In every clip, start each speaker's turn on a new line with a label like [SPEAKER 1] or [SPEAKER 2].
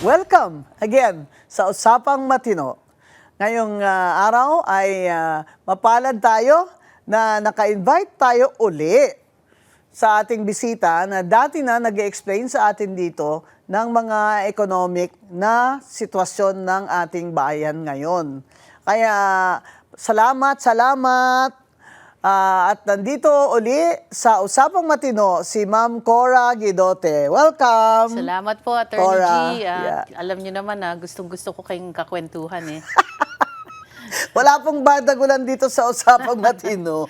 [SPEAKER 1] Welcome again sa Usapang Matino. Ngayong araw ay mapalad tayo na naka-invite tayo uli sa ating bisita na dati na nag-explain sa atin dito ng mga economic na sitwasyon ng ating bayan ngayon. Kaya salamat. At nandito uli sa Usapang Matino si Ma'am Cora Guidote. Welcome!
[SPEAKER 2] Salamat po, Attorney
[SPEAKER 1] Cora.
[SPEAKER 2] G.
[SPEAKER 1] Yeah.
[SPEAKER 2] Alam niyo naman na gustong-gusto ko kayong kakwentuhan eh.
[SPEAKER 1] Wala pong badagulan dito sa Usapang Matino.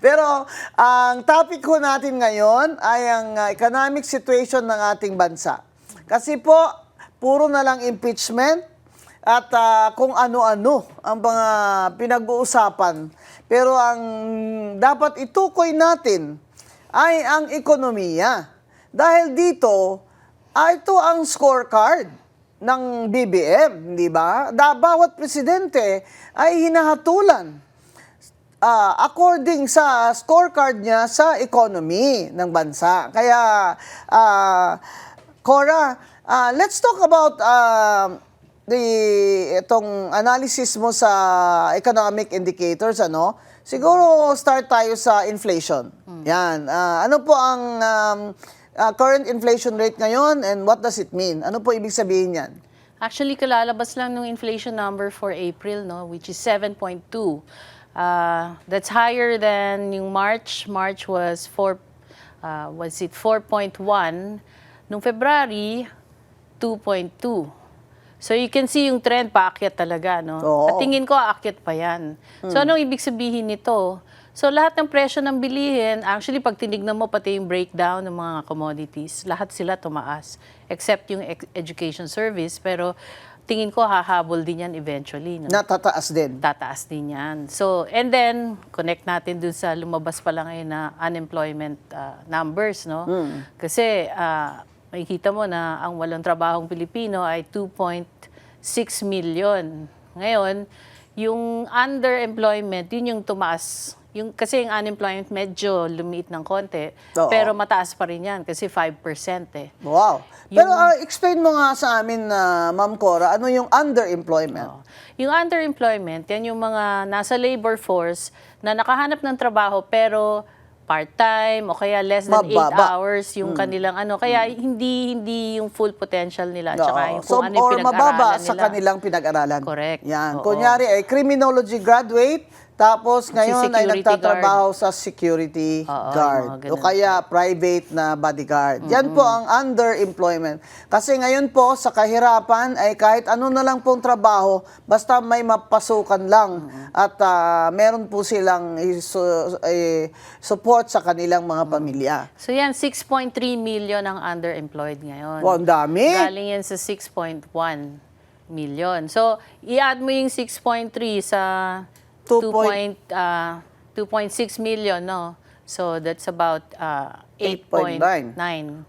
[SPEAKER 1] Pero ang topic ko natin ngayon ay ang economic situation ng ating bansa. Kasi po, puro na lang impeachment at kung ano-ano ang mga pinag-uusapan. Pero ang dapat itukoy natin ay ang ekonomiya. Dahil dito, ito ang scorecard ng BBM, di ba? Bawat presidente ay hinahatulan according sa scorecard niya sa economy ng bansa. Kaya, Cora, let's talk about itong analysis mo sa economic indicators, ano? Siguro start tayo sa inflation. Yan. Ano po ang current inflation rate ngayon and what does it mean? Ano po ibig sabihin yan?
[SPEAKER 2] Actually, kalalabas lang ng inflation number for April, no, which is 7.2. That's higher than yung March. March was 4.1. Nung February, 2.2. So you can see yung trend, paakyat talaga, no?
[SPEAKER 1] Oo.
[SPEAKER 2] At tingin ko, aakyat pa yan. So anong ibig sabihin nito? So lahat ng presyo ng bilihin, actually pag tinignan mo pati yung breakdown ng mga commodities, lahat sila tumaas. Except yung education service, pero tingin ko hahabol din yan eventually. No?
[SPEAKER 1] Natataas din.
[SPEAKER 2] Tataas din yan. So, and then, connect natin dun sa lumabas pa lang ngayon na unemployment numbers, no? Kasi, makikita mo na ang walang trabahong Pilipino ay 2.6 million. Ngayon, yung underemployment, yun yung tumaas. Kasi yung unemployment medyo lumiit ng konti,
[SPEAKER 1] Oo.
[SPEAKER 2] pero mataas pa rin yan kasi 5% eh.
[SPEAKER 1] Wow. Pero explain mo nga sa amin, Ma'am Cora, ano yung underemployment?
[SPEAKER 2] Oo. Yung underemployment, yan yung mga nasa labor force na nakahanap ng trabaho pero part-time o kaya less than 8
[SPEAKER 1] Mababa.
[SPEAKER 2] hours yung kanilang ano. Kaya hindi yung full potential nila. Tsaka
[SPEAKER 1] Oo.
[SPEAKER 2] yung kung ano yung
[SPEAKER 1] or mababa
[SPEAKER 2] pinag-aralan
[SPEAKER 1] sa
[SPEAKER 2] nila.
[SPEAKER 1] kanilang pinag-aralan.
[SPEAKER 2] Correct.
[SPEAKER 1] Yan.
[SPEAKER 2] Oo.
[SPEAKER 1] Kunyari, ay criminology graduate, tapos ngayon ay
[SPEAKER 2] security
[SPEAKER 1] nagtatrabaho sa security
[SPEAKER 2] Oo,
[SPEAKER 1] guard.
[SPEAKER 2] yung mga
[SPEAKER 1] O
[SPEAKER 2] ganun.
[SPEAKER 1] kaya private na bodyguard. Yan po ang underemployment. Kasi ngayon po, sa kahirapan, ay kahit ano na lang pong trabaho, basta may mapasukan lang. At meron po silang support sa kanilang mga pamilya.
[SPEAKER 2] So yan, 6.3 million ang underemployed ngayon.
[SPEAKER 1] Wow, ang dami.
[SPEAKER 2] Galing yan sa 6.1 million. So, i-add mo yung 6.3 sa 2.6 million, no? So, that's about 8.9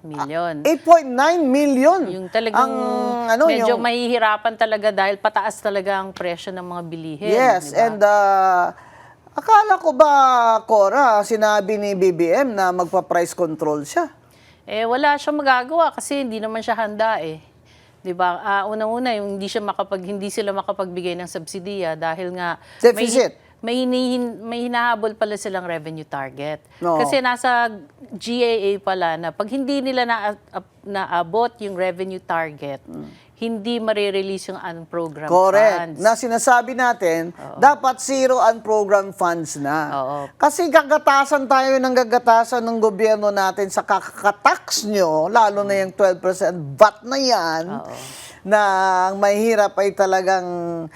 [SPEAKER 2] million.
[SPEAKER 1] 8.9 million.
[SPEAKER 2] Yung talagang
[SPEAKER 1] ang,
[SPEAKER 2] medyo
[SPEAKER 1] yung,
[SPEAKER 2] mahihirapan talaga dahil pataas talaga ang presyo ng mga bilihin.
[SPEAKER 1] yes,
[SPEAKER 2] di ba?
[SPEAKER 1] and akala ko ba, Cora, sinabi ni BBM na magpa-price control siya?
[SPEAKER 2] Wala siyang magagawa kasi hindi naman siya handa eh. 'Di ba? Unang-una yung hindi sila makapagbigay ng subsidiya dahil nga
[SPEAKER 1] Deficit.
[SPEAKER 2] may hinahabol pala silang revenue target.
[SPEAKER 1] No.
[SPEAKER 2] Kasi nasa GAA pala na pag hindi nila naabot yung revenue target, hindi marirelease yung unprogrammed
[SPEAKER 1] Correct.
[SPEAKER 2] funds.
[SPEAKER 1] Na sinasabi natin, dapat zero unprogrammed funds na.
[SPEAKER 2] Oo.
[SPEAKER 1] Kasi gagatasan tayo ng gagatasan ng gobyerno natin sa kakatax nyo, lalo na yung 12% VAT na yan, na ang mahirap ay talagang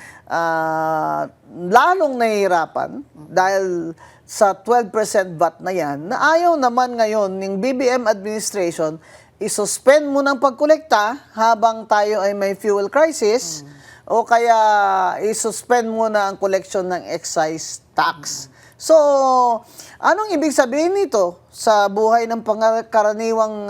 [SPEAKER 1] lalong nahihirapan dahil sa 12% VAT na yan, na ayaw naman ngayon ng BBM administration isuspend mo ng pagkolekta habang tayo ay may fuel crisis o kaya isuspend mo na ang collection ng excise tax. So, anong ibig sabihin nito sa buhay ng pangkaraniwang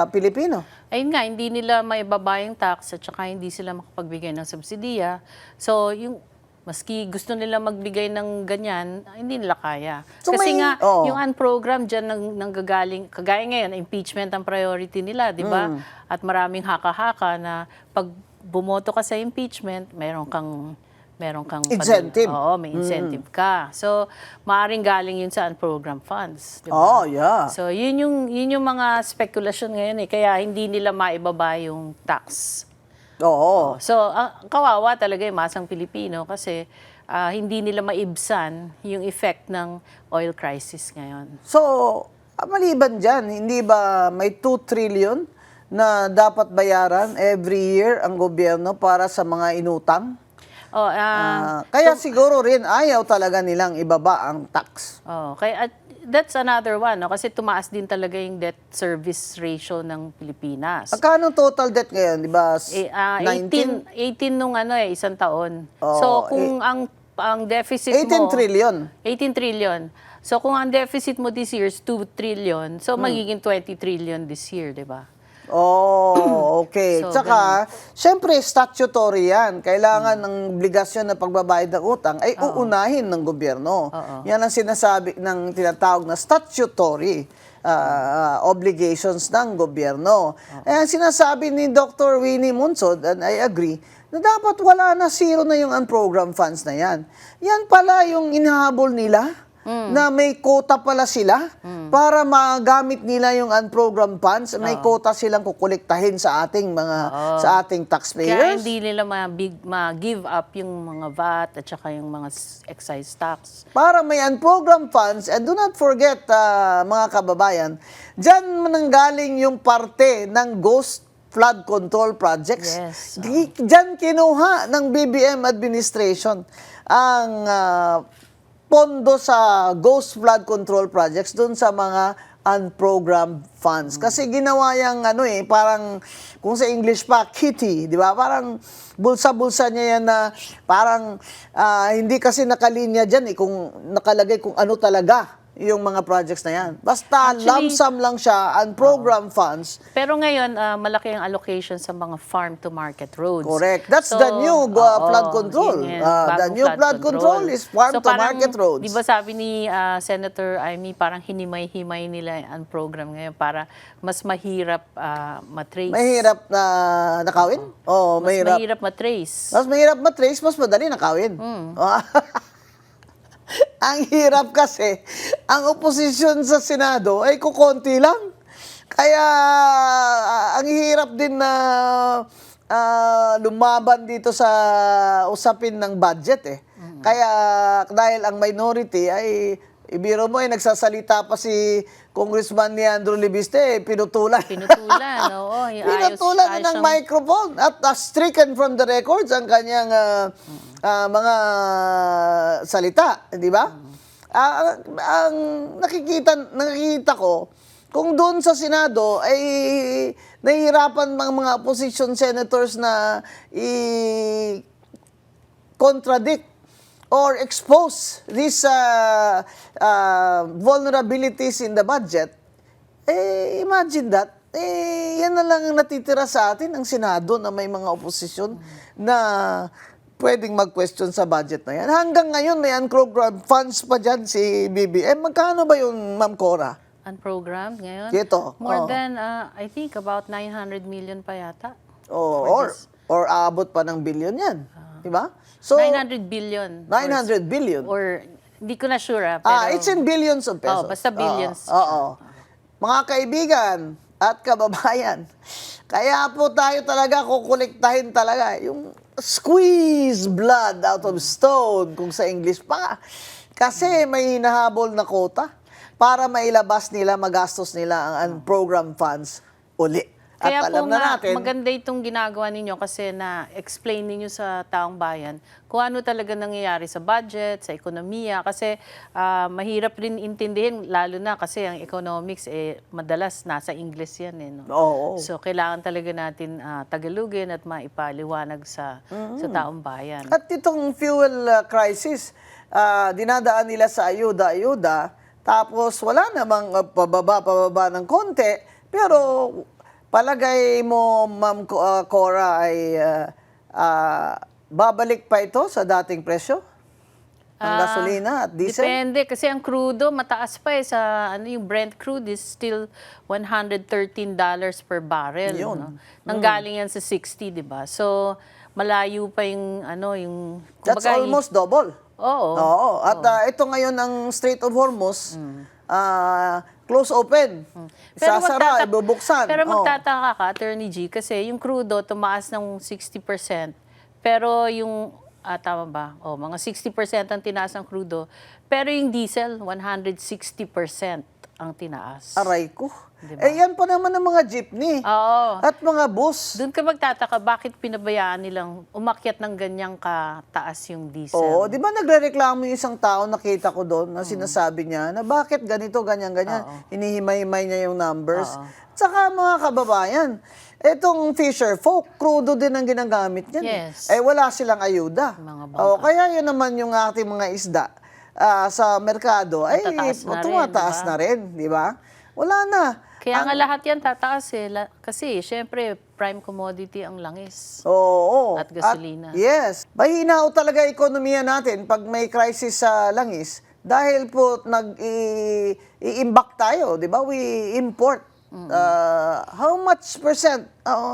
[SPEAKER 1] Pilipino?
[SPEAKER 2] Ayun nga, hindi nila maibaba yung tax at saka hindi sila makapagbigay ng subsidiya. So, yung maski gusto nila magbigay ng ganyan, hindi nila kaya.
[SPEAKER 1] So
[SPEAKER 2] Kasi
[SPEAKER 1] may-
[SPEAKER 2] nga,
[SPEAKER 1] oo.
[SPEAKER 2] yung unprogrammed dyan nanggagaling, kagaya ngayon, impeachment ang priority nila, di ba? At maraming haka-haka na pag bumoto ka sa impeachment, meron kang
[SPEAKER 1] Incentive.
[SPEAKER 2] Oo, may incentive ka. So, maaring galing yun sa unprogrammed funds. Di ba?
[SPEAKER 1] Oh, yeah.
[SPEAKER 2] So, yun yung mga spekulasyon ngayon eh. Kaya hindi nila maibaba yung tax.
[SPEAKER 1] Oo.
[SPEAKER 2] So, kawawa talaga yung masang Pilipino kasi hindi nila maibsan yung effect ng oil crisis ngayon.
[SPEAKER 1] So, maliban dyan, hindi ba may 2 trillion na dapat bayaran every year ang gobyerno para sa mga inutang?
[SPEAKER 2] Oh,
[SPEAKER 1] Kaya siguro rin ayaw talaga nilang ibaba ang tax.
[SPEAKER 2] kaya that's another one, no? Kasi tumaas din talaga yung debt service ratio ng Pilipinas.
[SPEAKER 1] Magkano total debt ngayon, di ba? 19?
[SPEAKER 2] 18 nung isang taon.
[SPEAKER 1] Oo,
[SPEAKER 2] So kung ang deficit
[SPEAKER 1] 18
[SPEAKER 2] mo 18
[SPEAKER 1] trillion.
[SPEAKER 2] trillion. So kung ang deficit mo this year is 2 trillion, so magiging 20 trillion this year, 'di ba?
[SPEAKER 1] Oh, okay.
[SPEAKER 2] So,
[SPEAKER 1] Tsaka, syempre, statutory yan. Kailangan ng obligasyon na pagbabayad ng utang ay uunahin ng gobyerno. Yan ang sinasabi ng tinatawag na statutory obligations ng gobyerno. Ang sinasabi ni Dr. Winnie Munsod, and I agree, na dapat wala na, zero na yung unprogrammed funds na yan. Yan pala yung inahabol nila. Na may quota pala sila para magamit nila yung unprogrammed funds, may quota silang kukolektahin sa ating
[SPEAKER 2] Kaya
[SPEAKER 1] taxpayers.
[SPEAKER 2] hindi nila ma-give up yung mga VAT at saka yung mga excise tax.
[SPEAKER 1] Para may unprogrammed funds, and do not forget, mga kababayan, dyan nanggaling yung parte ng ghost flood control projects.
[SPEAKER 2] Yes.
[SPEAKER 1] Dyan kinuha ng BBM administration ang pondo sa ghost flood control projects doon sa mga unprogrammed funds. Kasi ginawa yung parang, kung sa English pa, kitty, di ba? Parang bulsa-bulsa niya yan na parang hindi kasi nakalinya dyan kung nakalagay kung ano talaga yung mga projects na yan. Basta lump sum lang siya, unprogrammed funds.
[SPEAKER 2] Pero ngayon, malaki ang allocation sa mga farm-to-market roads.
[SPEAKER 1] Correct. That's the new flood control.
[SPEAKER 2] Yun,
[SPEAKER 1] The
[SPEAKER 2] bagong
[SPEAKER 1] new flood control is farm-to-market roads.
[SPEAKER 2] Di ba sabi ni Senator Amy, parang hinimay-himay nila ang program ngayon para mas mahirap matrace.
[SPEAKER 1] Mahirap na nakawin? Oo,
[SPEAKER 2] Mas
[SPEAKER 1] mahirap.
[SPEAKER 2] mahirap matrace.
[SPEAKER 1] Mas mahirap matrace, mas madali nakawin. Ang hirap kasi, ang oposisyon sa Senado ay kukonti lang. Kaya ang hirap din na lumaban dito sa usapin ng budget Kaya dahil ang minority ay ibiro mo nagsasalita pa si Congressman Leandro Libiste, pinutulan.
[SPEAKER 2] Pinutulan, oo.
[SPEAKER 1] Pinutulan ng microphone at stricken from the records ang kanyang mga salita, di ba? Ang nakikita ko, kung doon sa Senado ay nahihirapan mga opposition senators na i-contradict or expose these vulnerabilities in the budget, imagine that, yan na lang ang natitira sa atin, ang Senado na may mga oposisyon na pwedeng mag-question sa budget na yan. Hanggang ngayon, may unprogrammed funds pa dyan si BBM. Magkano ba yun, Ma'am Cora?
[SPEAKER 2] Unprogrammed ngayon?
[SPEAKER 1] Ito.
[SPEAKER 2] More than, I think, about 900 million pa yata.
[SPEAKER 1] Or aabot pa ng billion yan. Diba? So,
[SPEAKER 2] 900 billion.
[SPEAKER 1] 900 billion.
[SPEAKER 2] Or, hindi ko na sure pero...
[SPEAKER 1] It's in billions of pesos.
[SPEAKER 2] basta billions.
[SPEAKER 1] Oo. Mga kaibigan at kababayan, kaya po tayo talaga kukolektahin talaga yung squeeze blood out of stone, kung sa English pa. Kasi may hinahabol na quota para mailabas nila, magastos nila ang unprogrammed funds uli. At
[SPEAKER 2] Kaya
[SPEAKER 1] alam
[SPEAKER 2] po
[SPEAKER 1] na
[SPEAKER 2] nga,
[SPEAKER 1] natin,
[SPEAKER 2] maganda itong ginagawa ninyo kasi na-explain ninyo sa taong bayan kung ano talaga nangyayari sa budget, sa ekonomiya. Kasi mahirap rin intindihin, lalo na kasi ang economics, madalas nasa English yan. No?
[SPEAKER 1] Oo.
[SPEAKER 2] So, kailangan talaga natin tagalugin at maipaliwanag sa taong bayan.
[SPEAKER 1] at itong fuel crisis, dinadaan nila sa ayuda-ayuda, tapos wala namang pababa ng konti, pero palagay mo, Ma'am Cora, ay babalik pa ito sa dating presyo? Ang
[SPEAKER 2] Ah,
[SPEAKER 1] gasolina at diesel?
[SPEAKER 2] Depende kasi ang crudo mataas pa sa yung Brent crude is still $113 per barrel,
[SPEAKER 1] Yun.
[SPEAKER 2] no? Nanggaling yan sa 60, 'di ba? So malayo pa yung yung
[SPEAKER 1] That's
[SPEAKER 2] kumbaga,
[SPEAKER 1] almost double.
[SPEAKER 2] Oo.
[SPEAKER 1] Oo. At ito ngayon ang Strait of Hormuz, close open. Sasara, ibubuksan.
[SPEAKER 2] Pero
[SPEAKER 1] Oo.
[SPEAKER 2] magtataka ka, Attorney G, kasi yung crudo tumaas ng 60%, pero yung, tama ba? Mga 60% ang tinaas ng crudo, pero yung diesel, 160% ang tinaas.
[SPEAKER 1] Aray ko.
[SPEAKER 2] Diba?
[SPEAKER 1] Eh, yan pa naman ang mga jeepney.
[SPEAKER 2] Oo.
[SPEAKER 1] At mga bus.
[SPEAKER 2] Doon ka magtataka, bakit pinabayaan nilang umakyat ng ganyang kataas yung diesel?
[SPEAKER 1] Oo, di ba nagrereklamo yung isang tao, nakita ko doon, na sinasabi niya na bakit ganito, ganyan. Hinihimay-himay niya yung numbers. Tsaka mga kababayan, etong fisher folk, crudo din ang ginagamit niyan.
[SPEAKER 2] Yes.
[SPEAKER 1] Eh, wala silang ayuda.
[SPEAKER 2] Mga
[SPEAKER 1] Kaya yun naman yung ating mga isda sa merkado, ay
[SPEAKER 2] Matataas na rin,
[SPEAKER 1] tumataas
[SPEAKER 2] diba?
[SPEAKER 1] na rin, di ba? Wala na.
[SPEAKER 2] Kaya nga lahat yan tataas kasi syempre prime commodity ang langis.
[SPEAKER 1] Oo.
[SPEAKER 2] At gasolina.
[SPEAKER 1] Yes. Mahina ho talaga ekonomiya natin pag may crisis sa langis dahil po i-imbak tayo, di ba? We import. How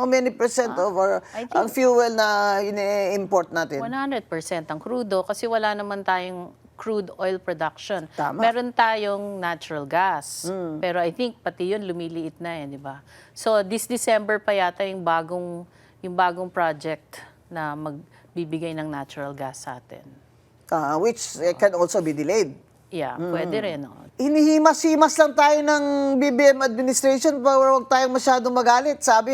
[SPEAKER 1] many percent of our
[SPEAKER 2] I think
[SPEAKER 1] ang fuel na ini-import natin?
[SPEAKER 2] 100% ang crudo kasi wala naman tayong crude oil production.
[SPEAKER 1] Tama.
[SPEAKER 2] Meron tayong natural gas. Pero I think pati yun lumiliit na di ba? So this December pa yata yung bagong project na magbibigay ng natural gas sa atin.
[SPEAKER 1] Which can also be delayed.
[SPEAKER 2] Yeah, pwede rin.
[SPEAKER 1] Hinihimas-himas lang tayo ng BBM administration para huwag tayong masyadong magalit. Sabi,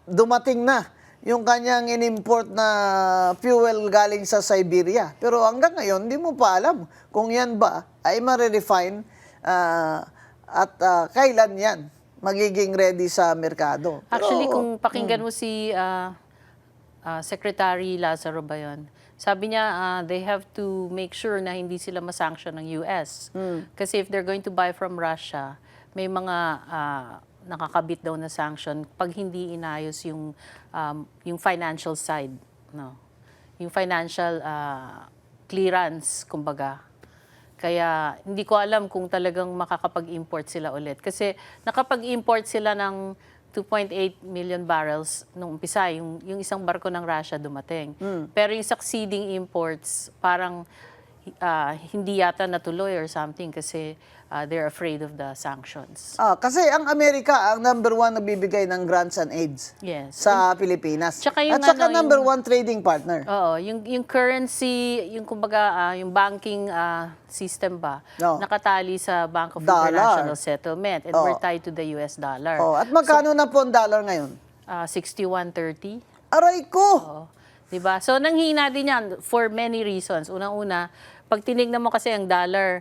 [SPEAKER 1] dumating na yung kanyang in-import na fuel galing sa Siberia. Pero hanggang ngayon, hindi mo pa alam kung yan ba ay ma-refine at kailan yan magiging ready sa merkado. Pero,
[SPEAKER 2] Actually, kung pakinggan mo si Secretary Lazaro ba yun? Sabi niya, they have to make sure na hindi sila masanction ng US. Kasi if they're going to buy from Russia, may mga nakakabit daw na sanction pag hindi inayos yung financial side, no? Yung financial clearance, kumbaga. Kaya hindi ko alam kung talagang makakapag-import sila ulit. Kasi nakapag-import sila ng 2.8 million barrels nung umpisa, yung isang barko ng Russia dumating. Pero yung succeeding imports, parang hindi yata natuloy or something kasi they're afraid of the sanctions.
[SPEAKER 1] Kasi ang Amerika, ang number one na bibigay ng grants and aids
[SPEAKER 2] Yes.
[SPEAKER 1] sa Pilipinas.
[SPEAKER 2] Tsaka yung
[SPEAKER 1] At saka
[SPEAKER 2] ano,
[SPEAKER 1] number one trading partner.
[SPEAKER 2] Oo, yung currency, yung kumbaga, yung banking system ba,
[SPEAKER 1] No.
[SPEAKER 2] nakatali sa Bank of
[SPEAKER 1] Dollar.
[SPEAKER 2] International Settlement and we're tied to the US dollar.
[SPEAKER 1] At magkano na po ang dollar ngayon?
[SPEAKER 2] 61.30.
[SPEAKER 1] Aray ko!
[SPEAKER 2] Oo. Diba? So, nanghina din yan for many reasons. Unang-una, pag tinignan mo kasi ang dollar,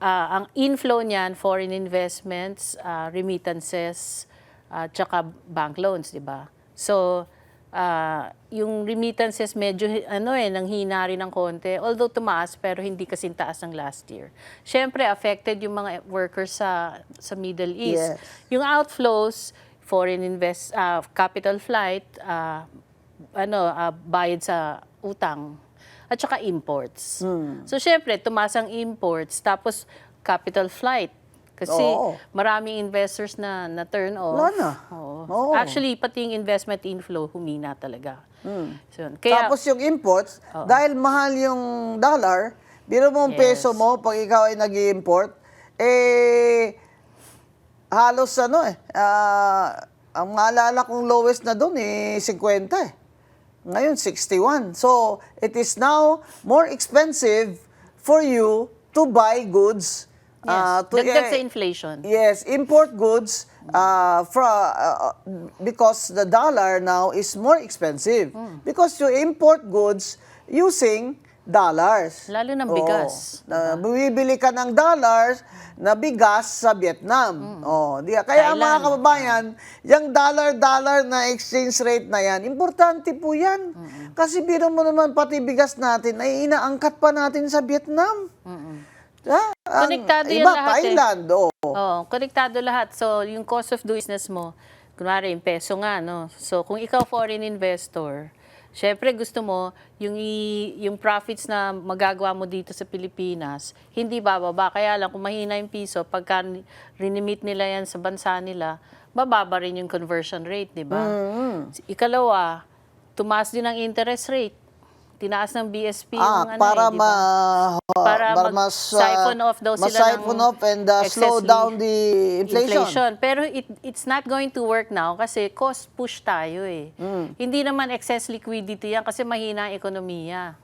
[SPEAKER 2] ang inflow niyan, foreign investments, remittances, tsaka bank loans, di ba? So, yung remittances medyo, nanghina rin ng konti. Although tumaas, pero hindi kasing taas ng last year. Siyempre, affected yung mga workers sa Middle East.
[SPEAKER 1] Yes.
[SPEAKER 2] Yung outflows, foreign capital flight, bayad sa utang, at saka imports. So, syempre, tumaas ang imports, tapos capital flight. Kasi
[SPEAKER 1] Oo.
[SPEAKER 2] maraming investors na turn off.
[SPEAKER 1] Wala na.
[SPEAKER 2] Oo.
[SPEAKER 1] Oo.
[SPEAKER 2] Actually, pati yung investment inflow, humina talaga. So, kaya,
[SPEAKER 1] Tapos yung imports, dahil mahal yung dollar, biro mo ang peso mo pag ikaw ay nag-i-import, halos ang maalala kong lowest na doon 50 Ngayon, 61. So, it is now more expensive for you to buy goods.
[SPEAKER 2] yes, dagdag sa inflation.
[SPEAKER 1] Yes, import goods because the dollar now is more expensive. Because you import goods using dollars.
[SPEAKER 2] Lalo ng bigas.
[SPEAKER 1] Bumibili ka ng dollars na bigas sa Vietnam. Kaya
[SPEAKER 2] Thailand.
[SPEAKER 1] mga kababayan, yung dollar na exchange rate na yan, importante po yan. Kasi biro mo naman pati bigas natin ay inaangkat pa natin sa Vietnam.
[SPEAKER 2] Konektado yan
[SPEAKER 1] iba,
[SPEAKER 2] lahat
[SPEAKER 1] Thailand,
[SPEAKER 2] Oo, konektado lahat. So, yung cost of doing business mo, kunwari, yung peso nga, no? So, kung ikaw foreign investor, Syempre gusto mo yung profits na magagawa mo dito sa Pilipinas, hindi bababa. Kaya lang kung mahina yung piso, pagka rinimit nila yan sa bansa nila, bababa rin yung conversion rate, di ba? Ikalawa, tumaas din ang interest rate. Tinaas ng BSP yung
[SPEAKER 1] para
[SPEAKER 2] di ba? Para mag-siphon off daw sila ng
[SPEAKER 1] off and slow
[SPEAKER 2] excess
[SPEAKER 1] down the inflation.
[SPEAKER 2] Pero it's not going to work now kasi cost push tayo eh. Hindi naman excess liquidity yan kasi mahina ang ekonomiya.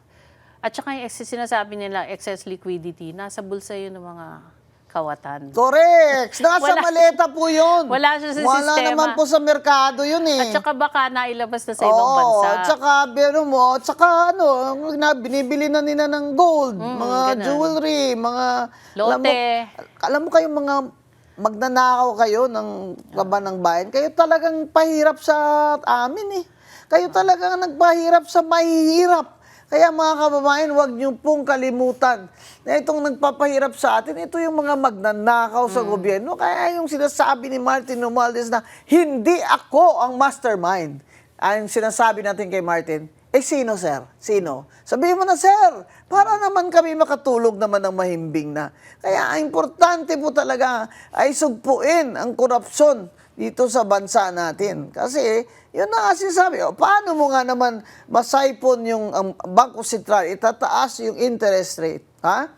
[SPEAKER 2] At saka yung sinasabi nila excess liquidity, nasa bulsa yun ng mga kawatan.
[SPEAKER 1] Correct! Nasa
[SPEAKER 2] Wala-
[SPEAKER 1] maleta po yun.
[SPEAKER 2] Wala siya sa
[SPEAKER 1] Wala
[SPEAKER 2] sistema.
[SPEAKER 1] naman po sa merkado yun eh.
[SPEAKER 2] At saka baka nailabas na sa ibang bansa.
[SPEAKER 1] At saka, biro mo, at saka binibili na nila ng gold, mga
[SPEAKER 2] ganun.
[SPEAKER 1] jewelry, mga...
[SPEAKER 2] Lote.
[SPEAKER 1] Alam mo kayong mga magnanakaw kayo ng baba ng bayan, kayo talagang pahirap sa amin eh. Kayo talagang nagpahirap sa mahihirap. Kaya mga kababayan, huwag niyo pong kalimutan na itong nagpapahirap sa atin, ito yung mga magnanakaw sa gobyerno. Kaya yung sinasabi ni Martin Romualdez na hindi ako ang mastermind. Ang sinasabi natin kay Martin, sino sir? Sino? Sabihin mo na sir, para naman kami makatulog naman ng mahimbing na. Kaya ang importante po talaga ay sugpuin ang korupsyon dito sa bansa natin. Kasi, yun na nga sinasabi, paano mo nga naman masaipon yung Bangko Sentral, itataas yung interest rate, ha?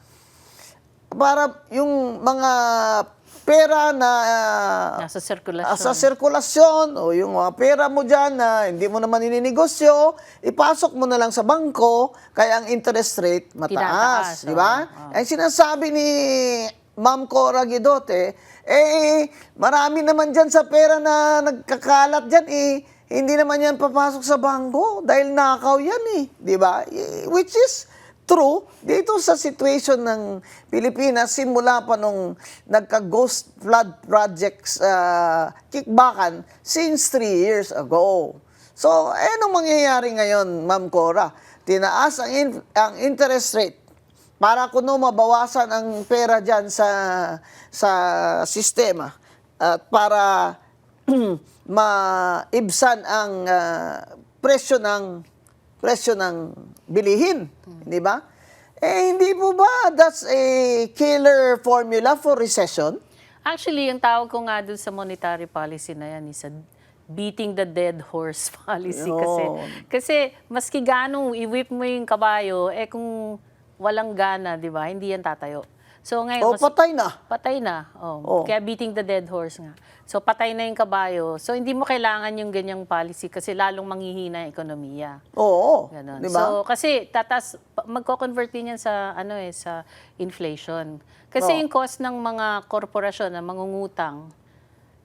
[SPEAKER 1] Para yung mga pera na
[SPEAKER 2] Nasa sirkulasyon.
[SPEAKER 1] sa sirkulasyon o yung mga pera mo dyan na hindi mo naman ininegosyo, ipasok mo na lang sa bangko, kaya ang interest rate mataas,
[SPEAKER 2] Tinataas,
[SPEAKER 1] di ba? Ang sinasabi ni Ma'am Cora Guidote, marami naman dyan sa pera na nagkakalat dyan, hindi naman yan papasok sa bangko dahil nakaw yan di ba? Which is true dito sa situation ng Pilipinas simula pa nung nagka-ghost flood projects kickbackan since 3 years ago. So, anong mangyayari ngayon, Ma'am Cora? Tinaas ang interest rate para kuno mabawasan ang pera dyan sa sistema at para maibsan ang presyo ng bilihin, di ba? Hindi po ba that's a killer formula for recession?
[SPEAKER 2] Actually, yung tawag ko nga dun sa monetary policy na yan is a beating the dead horse policy. Kasi maski ganong i-whip mo yung kabayo, kung walang gana, di ba? Hindi yan tatayo. So ngayon,
[SPEAKER 1] Patay na.
[SPEAKER 2] Patay na. Kaya beating the dead horse nga. So patay na yung kabayo. So hindi mo kailangan yung ganyang policy kasi lalong manghihina yung ekonomiya.
[SPEAKER 1] Oo.
[SPEAKER 2] Ganon.
[SPEAKER 1] Di ba?
[SPEAKER 2] So kasi magko-convert din yan sa sa inflation. Kasi yung cost ng mga korporasyon na mangungutang,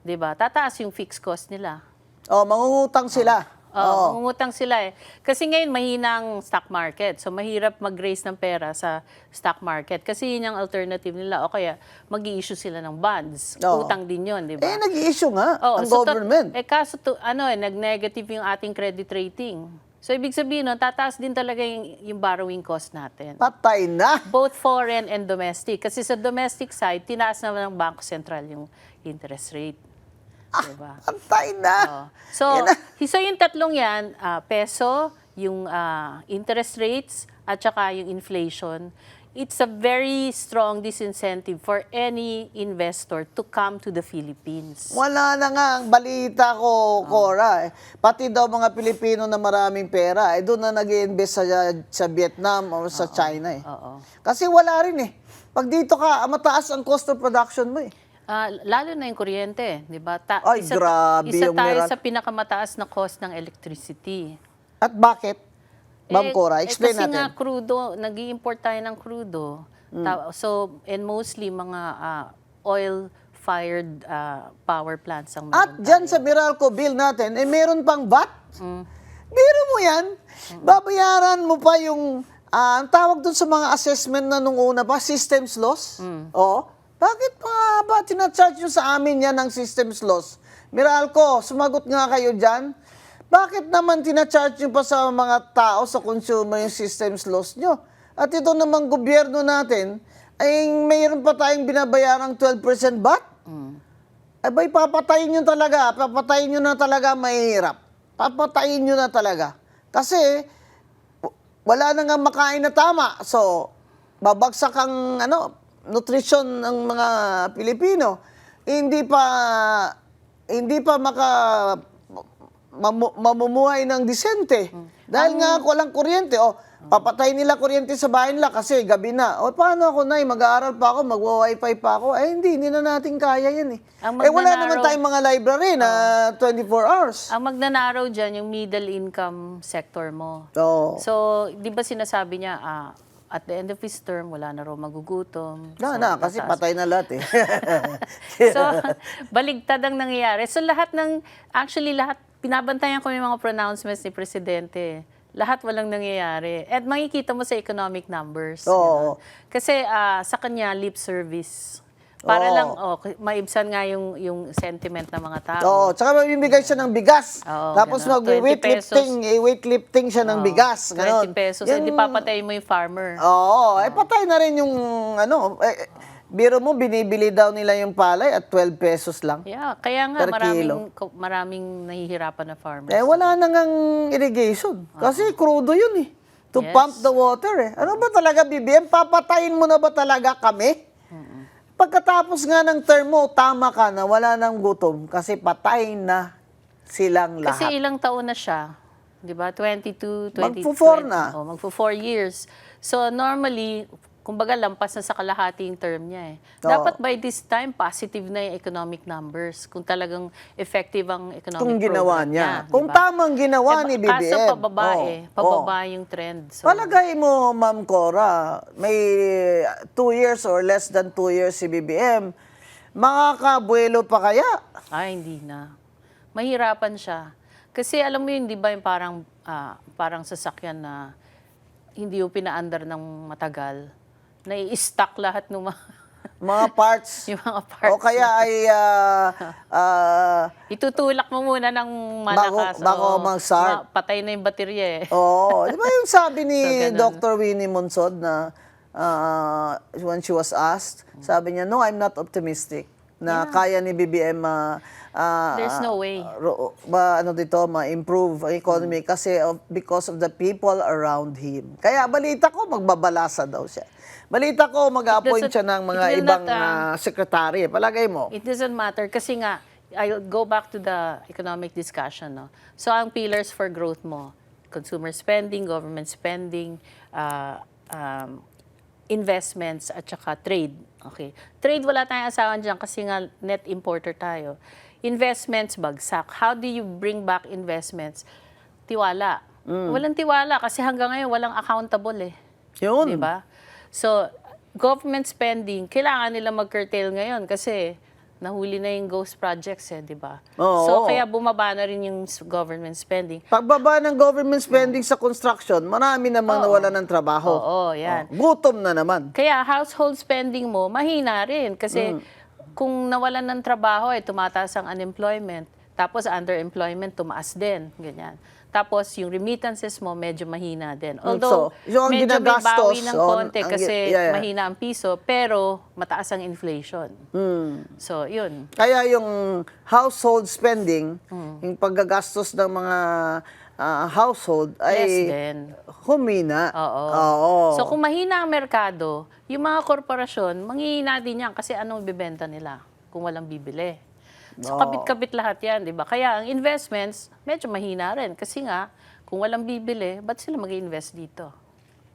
[SPEAKER 2] 'di ba? Tataas yung fixed cost nila.
[SPEAKER 1] Mangungutang sila.
[SPEAKER 2] Mangungutang sila Kasi ngayon mahina ang stock market. So mahirap mag-raise ng pera sa stock market. Kasi yun yung alternative nila. O kaya mag-i-issue sila ng bonds. Utang din yun, di ba?
[SPEAKER 1] Nag-i-issue nga ang government.
[SPEAKER 2] Kaso nag-negative yung ating credit rating. So ibig sabihin, tataas din talaga yung borrowing cost natin.
[SPEAKER 1] Patay na.
[SPEAKER 2] Both foreign and domestic. Kasi sa domestic side, tinaas naman ng Bangko Sentral yung interest rate. Diba?
[SPEAKER 1] Patay na.
[SPEAKER 2] So yung tatlong yan, peso, yung interest rates, at saka yung inflation, it's a very strong disincentive for any investor to come to the Philippines.
[SPEAKER 1] Wala na nga ang balita ko, Cora. Pati daw mga Pilipino na maraming pera, doon na nag-i-invest sa Vietnam o sa China. Kasi wala rin Pag dito ka, mataas ang cost of production mo
[SPEAKER 2] Lalo na yung kuryente, di ba?
[SPEAKER 1] Grabe
[SPEAKER 2] isa
[SPEAKER 1] yung
[SPEAKER 2] tayo
[SPEAKER 1] meral.
[SPEAKER 2] sa pinakamataas na cost ng electricity.
[SPEAKER 1] At bakit? Ma'am Cora, explain
[SPEAKER 2] kasi
[SPEAKER 1] natin.
[SPEAKER 2] nga crudo, nag-i-import tayo ng crudo. So, and mostly mga oil-fired power plants ang
[SPEAKER 1] At
[SPEAKER 2] meron
[SPEAKER 1] dyan
[SPEAKER 2] tayo.
[SPEAKER 1] sa Meralco bill natin, meron pang VAT. Biro mo yan, babayaran mo pa yung, ang tawag dun sa mga assessment na nung una pa, systems loss. Bakit pa ba tinacharge nyo sa amin yan ng systems loss? Meralco, sumagot nga kayo dyan. Bakit naman tinacharge nyo pa sa mga tao, sa consumer yung systems loss nyo? At ito namang gobyerno natin, ay mayroon pa tayong binabayarang 12% VAT? Abay, papatayin nyo talaga. Papatayin nyo na talaga mahirap. Papatayin nyo na talaga. Kasi wala na nga makain na tama. So, babagsak ang nutrition ng mga Pilipino. Hindi pa mamumuhay ng disente. Dahil nga walang kuryente. O, papatay nila kuryente sa bahay nila kasi gabi na. O, paano ako, Nay? Mag-aaral pa ako, mag-wifi pa ako. Hindi na natin kaya yan eh. Wala naman tayong mga library na 24 hours.
[SPEAKER 2] Ang magnanarrow dyan, yung middle income sector mo.
[SPEAKER 1] Oo.
[SPEAKER 2] So, di ba sinasabi niya, at the end of his term, wala na raw magugutom.
[SPEAKER 1] Kasi patay na lahat eh.
[SPEAKER 2] So, baligtad ang nangyayari. So, actually lahat, pinabantayan ko yung mga pronouncements ni Presidente. Lahat walang nangyayari. At makikita mo sa economic numbers.
[SPEAKER 1] Oo.
[SPEAKER 2] Ganun. Kasi sa kanya, lip service. Para lang, maibsan nga yung sentiment ng mga tao.
[SPEAKER 1] Oo, tsaka mamimigay siya ng bigas.
[SPEAKER 2] Oo,
[SPEAKER 1] Tapos
[SPEAKER 2] ganun. 20
[SPEAKER 1] weightlifting siya ng bigas.
[SPEAKER 2] 20 pesos. Hindi papatay mo yung farmer.
[SPEAKER 1] Oo, patay na rin yung biro mo, binibili daw nila yung palay at 12 pesos lang.
[SPEAKER 2] Yeah, kaya nga
[SPEAKER 1] Per kilo.
[SPEAKER 2] maraming nahihirapan na farmers.
[SPEAKER 1] Wala na ngang irrigation. Kasi crudo yun eh. To
[SPEAKER 2] Yes.
[SPEAKER 1] pump the water eh. Ano ba talaga, BBM? Papatayin mo na ba talaga kami? Pagkatapos nga ng term mo, tama ka na wala nang gutom kasi patay na silang lahat.
[SPEAKER 2] Kasi ilang taon na siya. 'Di ba? 22, 20,
[SPEAKER 1] Magpo-4 na.
[SPEAKER 2] magpo-4 years. So normally, kumbaga lampas na sa kalahating term niya eh. Dapat by this time, positive na yung economic numbers. Kung talagang effective ang economic
[SPEAKER 1] Kung ginawa
[SPEAKER 2] program
[SPEAKER 1] niya.
[SPEAKER 2] di
[SPEAKER 1] Kung
[SPEAKER 2] ba?
[SPEAKER 1] tamang ginawa ni BBM.
[SPEAKER 2] Kaso pababa pababa yung trend. So,
[SPEAKER 1] Palagay mo, Ma'am Cora, may 2 years or less than 2 years si BBM, makakabuelo pa kaya?
[SPEAKER 2] hindi na. Mahirapan siya. Kasi alam mo yun, di ba yung parang sasakyan na hindi yung pinaandar ng matagal. Nai-stuck lahat ng
[SPEAKER 1] Mga parts.
[SPEAKER 2] yung mga parts.
[SPEAKER 1] O kaya ay
[SPEAKER 2] Itutulak mo muna ng malakas.
[SPEAKER 1] bago mag-start.
[SPEAKER 2] Patay na yung baterya eh.
[SPEAKER 1] Oo. Di ba yung sabi ni
[SPEAKER 2] So, ganun.
[SPEAKER 1] Dr. Winnie Monsod na when she was asked, sabi niya, no, I'm not optimistic na kaya ni BBM
[SPEAKER 2] There's no way.
[SPEAKER 1] ma-improve ang economy kasi because of the people around him. Kaya balita ko, magbabalasa daw siya. Balita ko, mag-appoint siya ng mga
[SPEAKER 2] it will
[SPEAKER 1] ibang
[SPEAKER 2] not,
[SPEAKER 1] sekretary. Palagay mo.
[SPEAKER 2] It doesn't matter kasi nga, I'll go back to the economic discussion. No? So, ang pillars for growth mo, consumer spending, government spending, investments, at saka trade. Okay. Trade, wala tayong asahan dyan kasi nga net importer tayo. Investments, bagsak. How do you bring back investments? Tiwala. Walang tiwala kasi hanggang ngayon walang accountable eh.
[SPEAKER 1] Yun.
[SPEAKER 2] Diba? So, government spending, kailangan nila mag-curtail ngayon kasi nahuli na yung ghost projects eh, di ba?
[SPEAKER 1] Oo.
[SPEAKER 2] So, kaya bumaba na rin yung government spending.
[SPEAKER 1] Pagbaba ng government spending sa construction, marami namang nawala ng trabaho.
[SPEAKER 2] Oo, yan.
[SPEAKER 1] Gutom na naman.
[SPEAKER 2] Kaya household spending mo, mahina rin. Kasi kung nawalan ng trabaho, tumataas ang unemployment. Tapos underemployment, tumaas din. Ganyan. Tapos yung remittances mo, medyo mahina din. Although,
[SPEAKER 1] yung
[SPEAKER 2] medyo may
[SPEAKER 1] ginagastos,
[SPEAKER 2] bawi ng konti kasi
[SPEAKER 1] yeah.
[SPEAKER 2] mahina ang piso, pero mataas ang inflation. So, yun.
[SPEAKER 1] Kaya yung household spending, yung paggagastos ng mga household ay
[SPEAKER 2] Less din.
[SPEAKER 1] humina.
[SPEAKER 2] Oo. So, kung mahina ang merkado, yung mga korporasyon, manghihina din yan kasi anong ibibenta nila kung walang bibili. So, kabit-kabit lahat yan, di ba? Kaya ang investments, medyo mahina rin. Kasi nga, kung walang bibili, ba't sila mag-invest dito?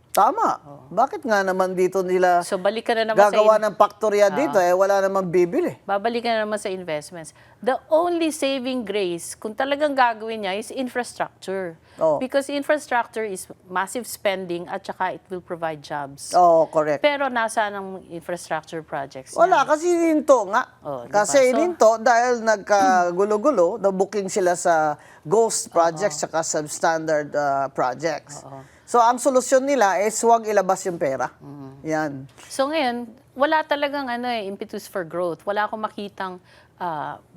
[SPEAKER 1] Tama. Bakit nga naman dito nila
[SPEAKER 2] So, balik ka na naman
[SPEAKER 1] gagawa ng paktorya dito, wala namang bibili.
[SPEAKER 2] babalik ka na naman sa investments. The only saving grace, kung talagang gagawin niya, is infrastructure.
[SPEAKER 1] Oo.
[SPEAKER 2] Because infrastructure is massive spending at saka it will provide jobs.
[SPEAKER 1] Oo, correct.
[SPEAKER 2] Pero nasaan ang infrastructure projects niya?
[SPEAKER 1] Wala, kasi hininto nga.
[SPEAKER 2] Diba?
[SPEAKER 1] Kasi
[SPEAKER 2] So,
[SPEAKER 1] hininto dahil nagkagulo-gulo, na-booking sila sa ghost projects saka substandard projects. So, ang solusyon nila is huwag ilabas yung pera. Yan.
[SPEAKER 2] So ngayon, wala talagang impetus for growth. Wala akong makitang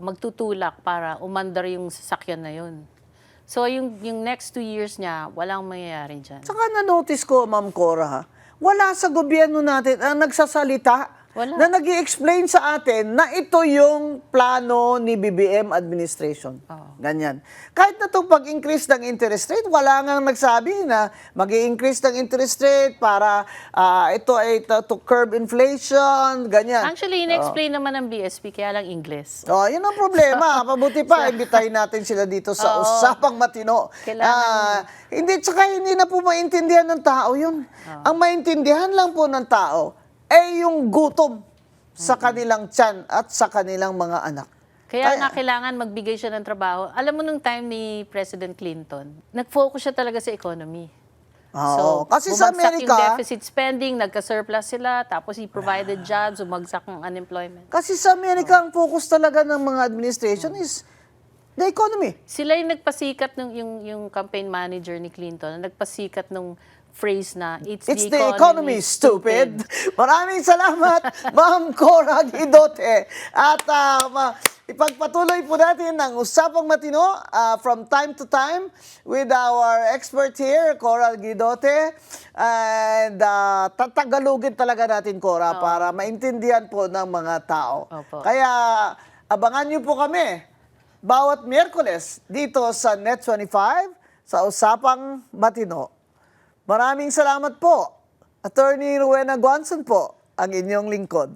[SPEAKER 2] magtutulak para umandar yung sasakyan na yun. So yung next 2 years niya, walang mangyayari dyan.
[SPEAKER 1] Saka na-notice ko, Ma'am Cora, wala sa gobyerno natin ang nagsasalita
[SPEAKER 2] Wala.
[SPEAKER 1] na nag-i-explain sa atin na ito yung plano ni BBM administration. Ganyan. Kahit na itong pag-increase ng interest rate, wala nga nagsabi na mag-i-increase ng interest rate para ito ay to curb inflation, ganyan.
[SPEAKER 2] Actually, in-explain naman ng BSP, kaya lang English.
[SPEAKER 1] Oh, yun ang problema. Pabuti pa, imbitahin natin sila dito sa Usapang Matino. Hindi na po maintindihan ng tao yun. Ang maintindihan lang po ng tao ay yung gutom sa kanilang tiyan at sa kanilang mga anak.
[SPEAKER 2] Kaya nga kailangan magbigay siya ng trabaho. Alam mo nung time ni President Clinton, nag-focus siya talaga sa economy.
[SPEAKER 1] Oo. Kasi sa
[SPEAKER 2] bumagsak
[SPEAKER 1] Amerika,
[SPEAKER 2] yung deficit spending, nagka-surplus sila, tapos he provided jobs, umagsak ang unemployment.
[SPEAKER 1] kasi sa Amerika, ang focus talaga ng mga administration is the economy.
[SPEAKER 2] Sila yung nagpasikat ng yung campaign manager ni Clinton, nagpasikat nung phrase na
[SPEAKER 1] It's the economy, stupid. Maraming salamat, Ma'am Cora Guidote. At ipagpatuloy po natin ang Usapang Matino from time to time with our expert here, Cora Guidote. And tatagalugin talaga natin, Cora, para maintindihan po ng mga tao.
[SPEAKER 2] Opo.
[SPEAKER 1] Kaya abangan niyo po kami bawat Miyerkules dito sa Net25 sa Usapang Matino. Maraming salamat po. Attorney Rowena Guanzon po, ang inyong lingkod.